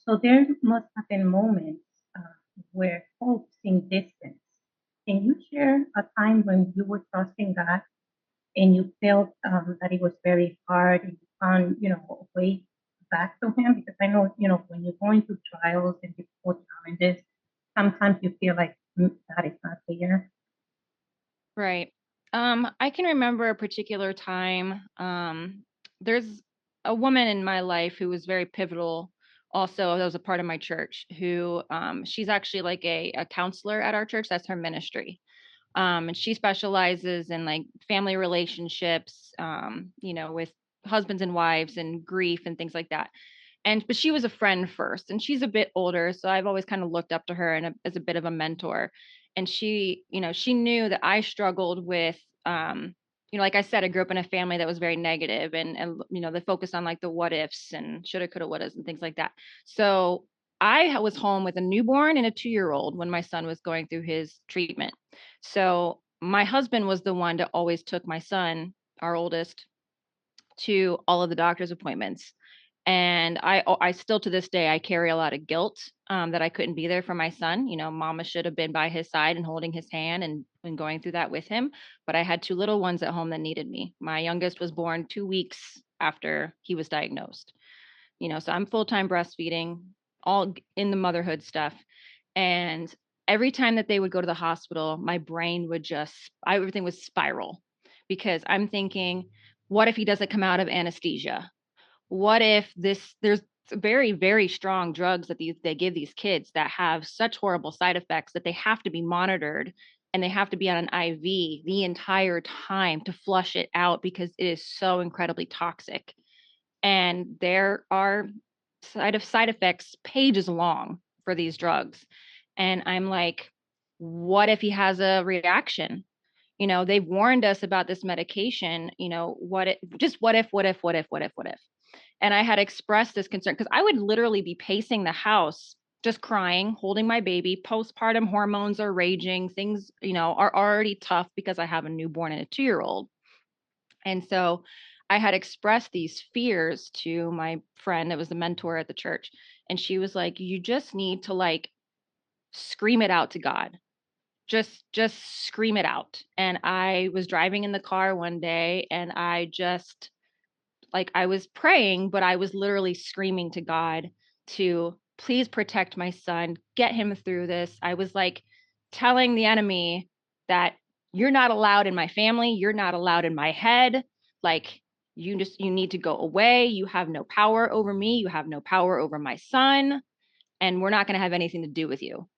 So there must have been moments where hope seemed distant. Can you share a time when you were trusting God and you felt that it was very hard and you found, a way back to Him? Because I know, when you're going through trials and difficult challenges, sometimes you feel like God is not there. Right. I can remember a particular time. There's a woman in my life who was very pivotal, also, that was a part of my church, who she's actually like a counselor at our church. That's her ministry. And she specializes in like family relationships, with husbands and wives and grief and things like that. But she was a friend first, and she's a bit older, so I've always kind of looked up to her and as a bit of a mentor. And she knew that I struggled with, like I said, I grew up in a family that was very negative, and they focused on like the what ifs and shoulda, coulda, wouldas and things like that. So I was home with a newborn and a 2-year old when my son was going through his treatment. So my husband was the one that always took my son, our oldest, to all of the doctor's appointments. And I still to this day I carry a lot of guilt, that I couldn't be there for my son. Mama should have been by his side and holding his hand and going through that with him. But I had two little ones at home that needed me. My youngest was born 2 weeks after he was diagnosed. So I'm full time breastfeeding, all in the motherhood stuff. And every time that they would go to the hospital, my brain would everything would spiral because I'm thinking, what if he doesn't come out of anesthesia? What if there's very, very strong drugs that they give these kids that have such horrible side effects that they have to be monitored and they have to be on an IV the entire time to flush it out because it is so incredibly toxic. And there are side effects pages long for these drugs. And I'm like, what if he has a reaction? They've warned us about this medication. What if? And I had expressed this concern because I would literally be pacing the house, just crying, holding my baby. Postpartum hormones are raging. Things, are already tough because I have a newborn and a 2-year old. And so I had expressed these fears to my friend that was the mentor at the church. And she was like, you just need to like scream it out to God. Just scream it out. And I was driving in the car one day and I just like I was praying, but I was literally screaming to God to please protect my son, get him through this. I was like telling the enemy that you're not allowed in my family, you're not allowed in my head. Like you need to go away. You have no power over me, you have no power over my son, and we're not going to have anything to do with you.